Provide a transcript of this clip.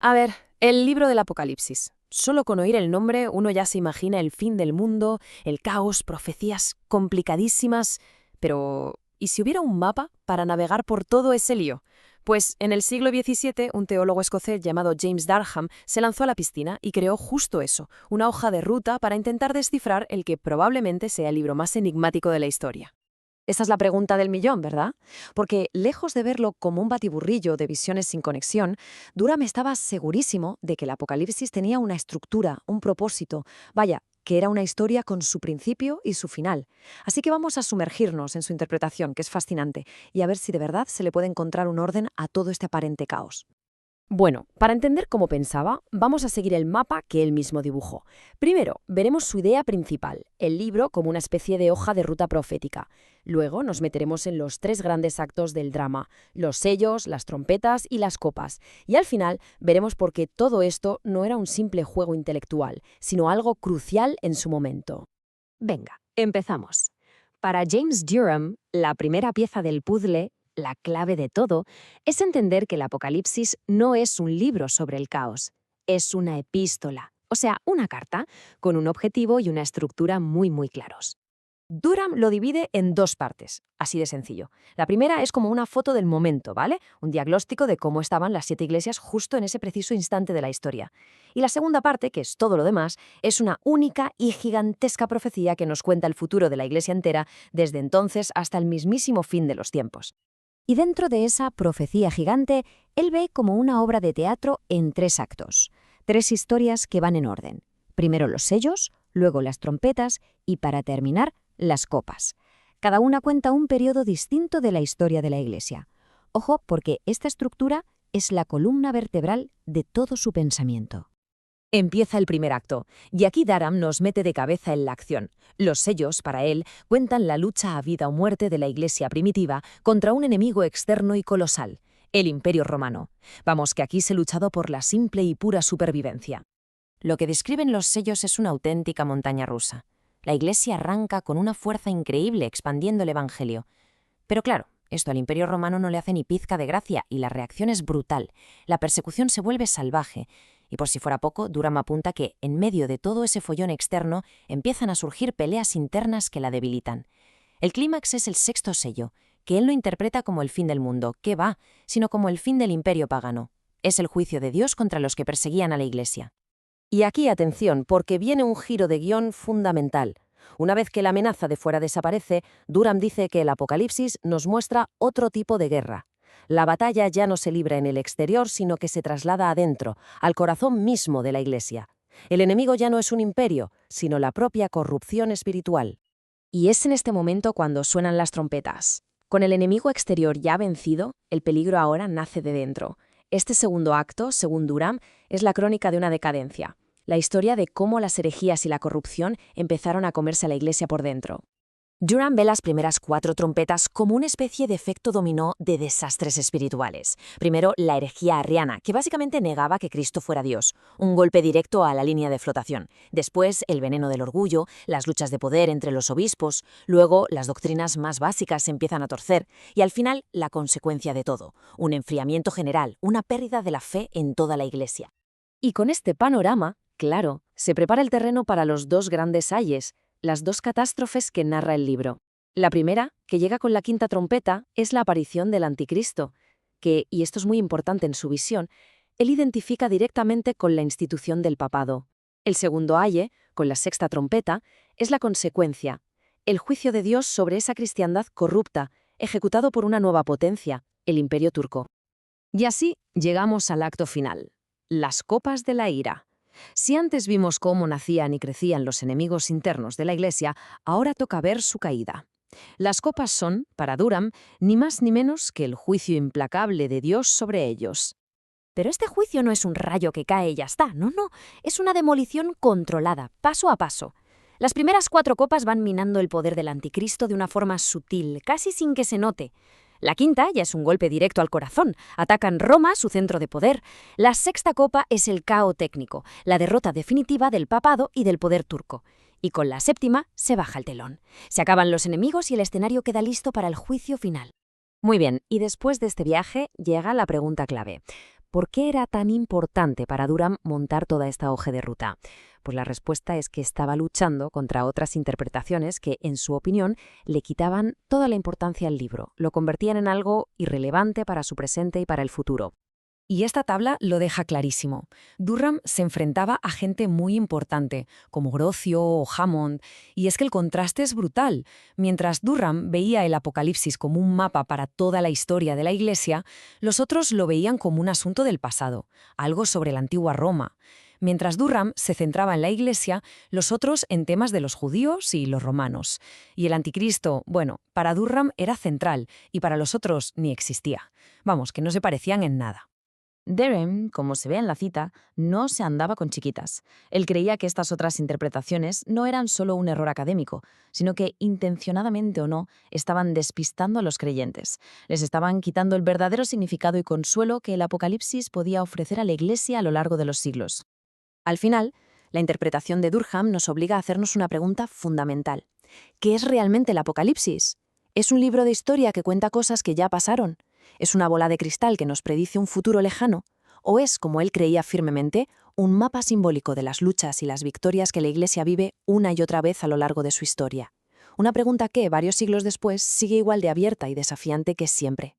A ver, el libro del Apocalipsis. Solo con oír el nombre uno ya se imagina el fin del mundo, el caos, profecías complicadísimas. Pero, ¿y si hubiera un mapa para navegar por todo ese lío? Pues en el siglo XVII, un teólogo escocés llamado James Durham se lanzó a la piscina y creó justo eso, una hoja de ruta para intentar descifrar el que probablemente sea el libro más enigmático de la historia. Esa es la pregunta del millón, ¿verdad? Porque lejos de verlo como un batiburrillo de visiones sin conexión, Durham estaba segurísimo de que el Apocalipsis tenía una estructura, un propósito, vaya, que era una historia con su principio y su final. Así que vamos a sumergirnos en su interpretación, que es fascinante, y a ver si de verdad se le puede encontrar un orden a todo este aparente caos. Bueno, para entender cómo pensaba, vamos a seguir el mapa que él mismo dibujó. Primero, veremos su idea principal, el libro como una especie de hoja de ruta profética. Luego nos meteremos en los tres grandes actos del drama, los sellos, las trompetas y las copas. Y al final veremos por qué todo esto no era un simple juego intelectual, sino algo crucial en su momento. Venga, empezamos. Para James Durham, la primera pieza del puzzle, la clave de todo, es entender que el Apocalipsis no es un libro sobre el caos, es una epístola, o sea, una carta, con un objetivo y una estructura muy claros. Durham lo divide en dos partes, así de sencillo. La primera es como una foto del momento, ¿vale? Un diagnóstico de cómo estaban las 7 iglesias justo en ese preciso instante de la historia. Y la segunda parte, que es todo lo demás, es una única y gigantesca profecía que nos cuenta el futuro de la iglesia entera desde entonces hasta el mismísimo fin de los tiempos. Y dentro de esa profecía gigante, él ve como una obra de teatro en 3 actos, 3 historias que van en orden. Primero los sellos, luego las trompetas y, para terminar, las copas. Cada una cuenta un periodo distinto de la historia de la Iglesia. Ojo, porque esta estructura es la columna vertebral de todo su pensamiento. Empieza el primer acto, y aquí Durham nos mete de cabeza en la acción. Los sellos, para él, cuentan la lucha a vida o muerte de la Iglesia primitiva contra un enemigo externo y colosal, el Imperio Romano. Vamos, que aquí se ha luchado por la simple y pura supervivencia. Lo que describen los sellos es una auténtica montaña rusa. La Iglesia arranca con una fuerza increíble expandiendo el Evangelio. Pero claro, esto al Imperio Romano no le hace ni pizca de gracia y la reacción es brutal. La persecución se vuelve salvaje. Y por si fuera poco, Durham apunta que, en medio de todo ese follón externo, empiezan a surgir peleas internas que la debilitan. El clímax es el sexto sello, que él no interpreta como el fin del mundo, que va, sino como el fin del imperio pagano. Es el juicio de Dios contra los que perseguían a la Iglesia. Y aquí atención, porque viene un giro de guión fundamental. Una vez que la amenaza de fuera desaparece, Durham dice que el Apocalipsis nos muestra otro tipo de guerra. La batalla ya no se libra en el exterior, sino que se traslada adentro, al corazón mismo de la Iglesia. El enemigo ya no es un imperio, sino la propia corrupción espiritual. Y es en este momento cuando suenan las trompetas. Con el enemigo exterior ya vencido, el peligro ahora nace de dentro. Este segundo acto, según Durham, es la crónica de una decadencia, la historia de cómo las herejías y la corrupción empezaron a comerse a la Iglesia por dentro. Durham ve las primeras 4 trompetas como una especie de efecto dominó de desastres espirituales. Primero, la herejía arriana, que básicamente negaba que Cristo fuera Dios, un golpe directo a la línea de flotación. Después, el veneno del orgullo, las luchas de poder entre los obispos. Luego, las doctrinas más básicas se empiezan a torcer. Y al final, la consecuencia de todo, un enfriamiento general, una pérdida de la fe en toda la Iglesia. Y con este panorama, claro, se prepara el terreno para los 2 grandes ayes, las 2 catástrofes que narra el libro. La primera, que llega con la quinta trompeta, es la aparición del anticristo, que, y esto es muy importante en su visión, él identifica directamente con la institución del papado. El segundo aye, con la sexta trompeta, es la consecuencia, el juicio de Dios sobre esa cristiandad corrupta, ejecutado por una nueva potencia, el Imperio turco. Y así llegamos al acto final, las copas de la ira. Si antes vimos cómo nacían y crecían los enemigos internos de la Iglesia, ahora toca ver su caída. Las copas son, para Durham, ni más ni menos que el juicio implacable de Dios sobre ellos. Pero este juicio no es un rayo que cae y ya está, no, es una demolición controlada, paso a paso. Las primeras 4 copas van minando el poder del anticristo de una forma sutil, casi sin que se note. La quinta ya es un golpe directo al corazón. Atacan Roma, su centro de poder. La sexta copa es el caos técnico, la derrota definitiva del papado y del poder turco. Y con la séptima se baja el telón. Se acaban los enemigos y el escenario queda listo para el juicio final. Muy bien, y después de este viaje llega la pregunta clave. ¿Por qué era tan importante para Durham montar toda esta hoja de ruta? Pues la respuesta es que estaba luchando contra otras interpretaciones que, en su opinión, le quitaban toda la importancia al libro, lo convertían en algo irrelevante para su presente y para el futuro. Y esta tabla lo deja clarísimo. Durham se enfrentaba a gente muy importante, como Grocio o Hammond, y es que el contraste es brutal. Mientras Durham veía el Apocalipsis como un mapa para toda la historia de la Iglesia, los otros lo veían como un asunto del pasado, algo sobre la antigua Roma. Mientras Durham se centraba en la Iglesia, los otros en temas de los judíos y los romanos. Y el anticristo, bueno, para Durham era central y para los otros ni existía. Vamos, que no se parecían en nada. Derham, como se ve en la cita, no se andaba con chiquitas. Él creía que estas otras interpretaciones no eran solo un error académico, sino que, intencionadamente o no, estaban despistando a los creyentes. Les estaban quitando el verdadero significado y consuelo que el Apocalipsis podía ofrecer a la Iglesia a lo largo de los siglos. Al final, la interpretación de Durham nos obliga a hacernos una pregunta fundamental. ¿Qué es realmente el Apocalipsis? ¿Es un libro de historia que cuenta cosas que ya pasaron? ¿Es una bola de cristal que nos predice un futuro lejano? ¿O es, como él creía firmemente, un mapa simbólico de las luchas y las victorias que la Iglesia vive una y otra vez a lo largo de su historia? Una pregunta que, varios siglos después, sigue igual de abierta y desafiante que siempre.